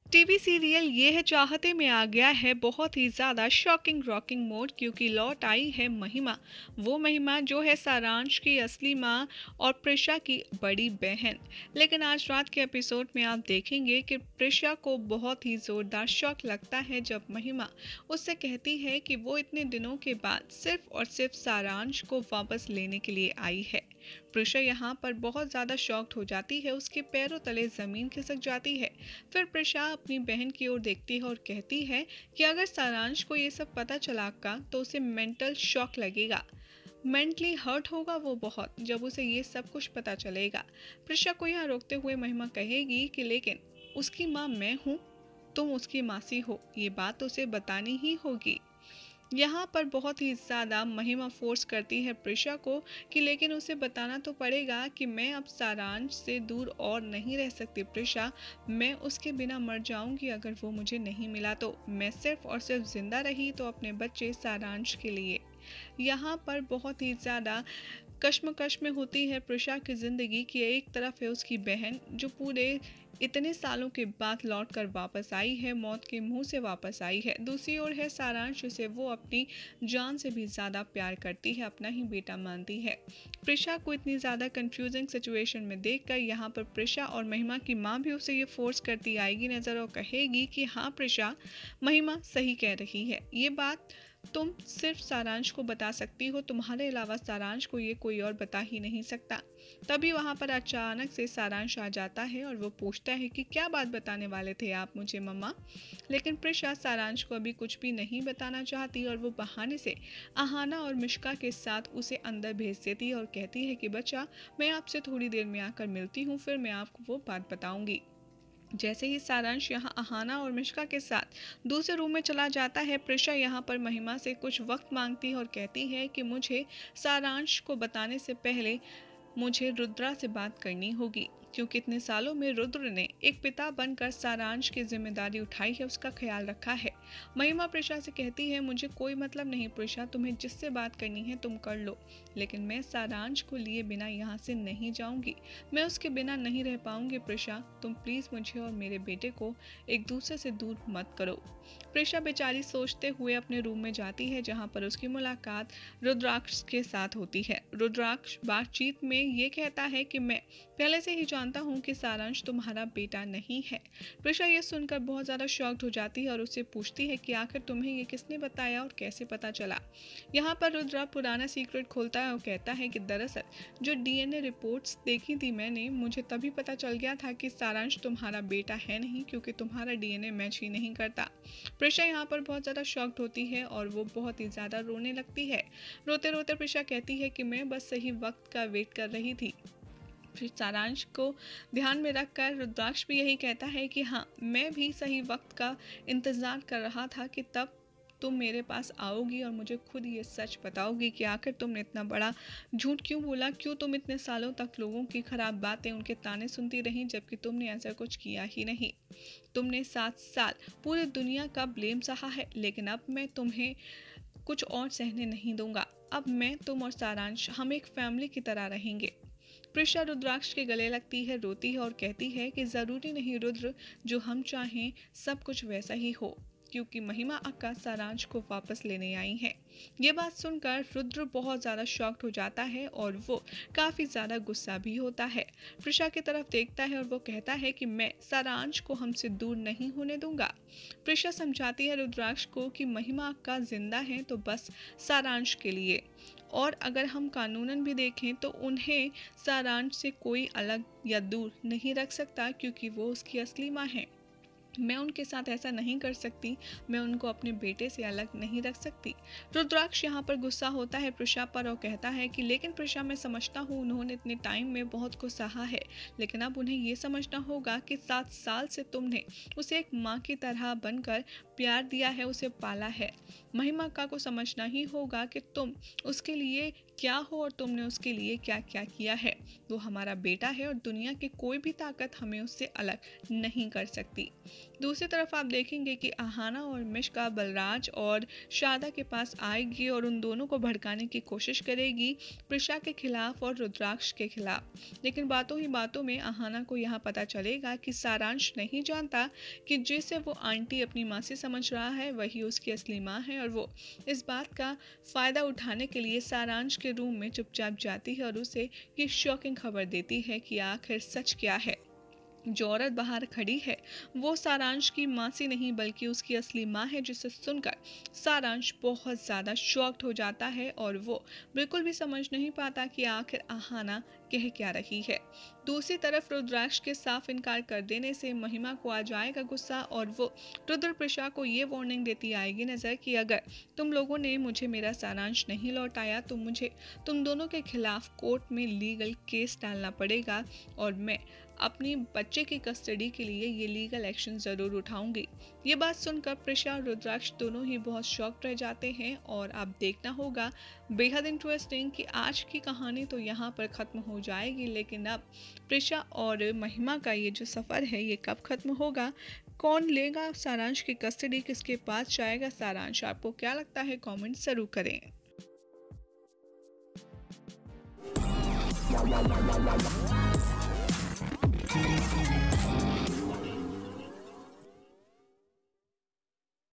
TV serial ये है चाहते में आ गया है बहुत ही ज़्यादा शॉकिंग रॉकिंग मोड, क्योंकि लौट आई है महिमा। वो महिमा जो है सारांश की असली माँ और प्रिशा की बड़ी बहन। लेकिन आज रात के एपिसोड में आप देखेंगे कि प्रिशा को बहुत ही ज़ोरदार शॉक लगता है जब महिमा उससे कहती है कि वो इतने दिनों के बाद सिर्फ और सिर्फ सारांश को वापस लेने के लिए आई है। प्रिशा यहाँ पर बहुत ज़्यादा शॉक्ड हो जाती है, उसके पैरों तले ज़मीन खिसक जाती है। फिर प्रिशा अपनी बहन की ओर देखती है और कहती है कि अगर सारांश को ये सब पता चला का तो उसे मेंटल शॉक लगेगा, मेंटली हर्ट होगा वो बहुत, जब उसे ये सब कुछ पता चलेगा। प्रिशा को यहाँ रोकते हुए महिमा कहेगी कि लेकिन उसकी माँ मैं हूँ, तुम उसकी मासी हो, ये बात उसे बतानी ही होगी। यहाँ पर बहुत ही ज़्यादा महिमा फोर्स करती है प्रिशा को कि लेकिन उसे बताना तो पड़ेगा कि मैं अब सारांश से दूर और नहीं रह सकती प्रिशा, मैं उसके बिना मर जाऊंगी अगर वो मुझे नहीं मिला तो। मैं सिर्फ और सिर्फ जिंदा रही तो अपने बच्चे सारांश के लिए। यहाँ पर बहुत ही ज़्यादा कश्मकश में होती है प्रिशा की ज़िंदगी की। एक तरफ है उसकी बहन जो पूरे इतने सालों के बाद लौट कर वापस आई है, मौत के मुंह से वापस आई है। दूसरी ओर है सारांश जिसे वो अपनी जान से भी ज़्यादा प्यार करती है, अपना ही बेटा मानती है। प्रिशा को इतनी ज़्यादा कंफ्यूजिंग सिचुएशन में देखकर यहाँ पर प्रिशा और महिमा की माँ भी उसे ये फोर्स करती आएगी नज़र और कहेगी कि हाँ प्रिशा, महिमा सही कह रही है, ये बात तुम सिर्फ सारांश को बता सकती हो, तुम्हारे अलावा सारांश को ये कोई और बता ही नहीं सकता। तभी वहां पर अचानक से सारांश आ जाता है और वो पूछता है कि क्या बात बताने वाले थे आप मुझे मम्मा। लेकिन प्रिशा सारांश को अभी कुछ भी नहीं बताना चाहती और वो बहाने से आहाना और मिश्का के साथ उसे अंदर भेज देती है और कहती है कि बच्चा, मैं आपसे थोड़ी देर में आकर मिलती हूँ, फिर मैं आपको वो बात बताऊंगी। जैसे ही सारांश यहाँ आहाना और मिश्का के साथ दूसरे रूम में चला जाता है, प्रिशा यहाँ पर महिमा से कुछ वक्त मांगती है और कहती है कि मुझे सारांश को बताने से पहले मुझे रुद्रा से बात करनी होगी, क्योंकि इतने सालों में रुद्र ने एक पिता बनकर सारांश की जिम्मेदारी उठाई है, उसका ख्याल रखा है। महिमा प्रिशा से कहती है मुझे कोई मतलब नहीं प्रिशा, तुम्हें जिससे बात करनी है तुम कर लो, लेकिन मैं सारांश को लिए बिना यहाँ से नहीं जाऊंगी, मैं उसके बिना नहीं रह पाऊंगी प्रिशा, तुम प्लीज़ मुझे और मेरे बेटे को एक दूसरे से दूर मत करो। प्रिशा बेचारी सोचते हुए अपने रूम में जाती है जहाँ पर उसकी मुलाकात रुद्राक्ष के साथ होती है। रुद्राक्ष बातचीत में ये कहता है कि मैं पहले से ही जानता हूँ कि सारांश तुम्हारा बेटा नहीं है। प्रिशा ये सुनकर बहुत ज़्यादा शॉक्ड हो जाती है और उससे पूछती है कि आखिर तुम्हें ये किसने बताया और कैसे पता चला। यहाँ पर रुद्रा पुराना सीक्रेट खोलता है और कहता है कि दरअसल जो डीएनए रिपोर्ट्स देखी थी मैंने, मुझे तभी पता चल गया था कि सारांश तुम्हारा बेटा है नहीं, क्योंकि तुम्हारा डीएनए मैच ही नहीं करता। प्रिशा यहाँ पर बहुत ज़्यादा शॉक्ड होती है और वो बहुत ही ज़्यादा रोने लगती है। रोते रोते प्रिशा कहती है कि मैं बस सही वक्त का वेट कर रही थी। फिर सारांश को ध्यान में रखकर रुद्राक्ष भी यही कहता है कि हाँ, मैं भी सही वक्त का इंतज़ार कर रहा था कि तब तुम मेरे पास आओगी और मुझे खुद ये सच बताओगी कि आखिर तुमने इतना बड़ा झूठ क्यों बोला, क्यों तुम इतने सालों तक लोगों की खराब बातें, उनके ताने सुनती रही, जबकि तुमने ऐसा कुछ किया ही नहीं। तुमने 7 साल पूरी दुनिया का ब्लेम सहा है, लेकिन अब मैं तुम्हें कुछ और सहने नहीं दूंगा। अब मैं, तुम और सारांश, हम एक फैमिली की तरह रहेंगे। प्रिशा रुद्राक्ष के गले लगती है, रोती है और कहती है कि जरूरी नहीं रुद्र, जो हम चाहें सब कुछ वैसा ही हो, क्योंकि महिमा अक्का सारांश को वापस लेने आई हैं। ये बात सुनकर रुद्र बहुत ज़्यादा शॉक्ड हो जाता है और वो काफ़ी ज़्यादा गुस्सा भी होता है। प्रिशा की तरफ देखता है और वो कहता है कि मैं सारांश को हमसे दूर नहीं होने दूंगा। प्रिशा समझाती है रुद्राक्ष को कि महिमा अक्का जिंदा है तो बस सारांश के लिए, और अगर हम कानूनन भी देखें तो उन्हें सारांश से कोई अलग या दूर नहीं रख सकता, क्योंकि वो उसकी असली माँ है। मैं उनके साथ ऐसा नहीं कर सकती, मैं उनको अपने बेटे से अलग नहीं रख सकती। रुद्राक्ष यहाँ पर गुस्सा होता है प्रिशा पर और कहता है कि लेकिन प्रिशा, मैं समझता हूँ उन्होंने इतने टाइम में बहुत कुछ सहा है, लेकिन अब उन्हें ये समझना होगा कि 7 साल से तुमने उसे एक माँ की तरह बनकर प्यार दिया है, उसे पाला है। महिमा अक्का को समझना ही होगा कि तुम उसके लिए क्या हो और तुमने उसके लिए क्या क्या किया है। वो हमारा बेटा है और दुनिया की कोई भी ताकत हमें उससे अलग नहीं कर सकती। दूसरी तरफ आप देखेंगे कि आहाना और मिश्का बलराज और शारदा के पास आएगी और उन दोनों को भड़काने की कोशिश करेगी प्रिशा के खिलाफ और रुद्राक्ष के खिलाफ। लेकिन बातों ही बातों में आहाना को यहाँ पता चलेगा कि सारांश नहीं जानता कि जिसे वो आंटी अपनी मासी समझ रहा है वही उसकी असली माँ है, और वो इस बात का फ़ायदा उठाने के लिए सारांश के रूम में चुपचाप जाती है और उसे ये शॉकिंग खबर देती है कि आखिर सच क्या है। जो औरत बाहर खड़ी है वो सारांश की मासी नहीं बल्कि उसकी असली माँ है, जिसे सुनकर सारांश बहुत ज़्यादा शॉक्ड हो जाता है और वो बिल्कुल भी समझ नहीं पाता कि आखिर आहाना कह क्या रही है। दूसरी तरफ रुद्राक्ष के साफ इनकार कर देने से महिमा को आ जाएगा गुस्सा और वो रुद्र प्रशा को ये वार्निंग देती आएगी नज़र कि अगर तुम लोगों ने मुझे मेरा सारांश नहीं लौटाया तो मुझे तुम दोनों के खिलाफ कोर्ट में लीगल केस डालना पड़ेगा और मैं अपनी बच्चे की कस्टडी के लिए ये लीगल एक्शन ज़रूर उठाऊंगी। ये बात सुनकर प्रिशा और रुद्राक्ष दोनों ही बहुत शॉक्ड रह जाते हैं और अब देखना होगा बेहद इंटरेस्टिंग कि आज की कहानी तो यहाँ पर ख़त्म हो जाएगी, लेकिन अब प्रिशा और महिमा का ये जो सफ़र है ये कब ख़त्म होगा, कौन लेगा सारांश की कस्टडी, किसके पास जाएगा सारांश, आपको क्या लगता है कमेंट ज़रूर करें।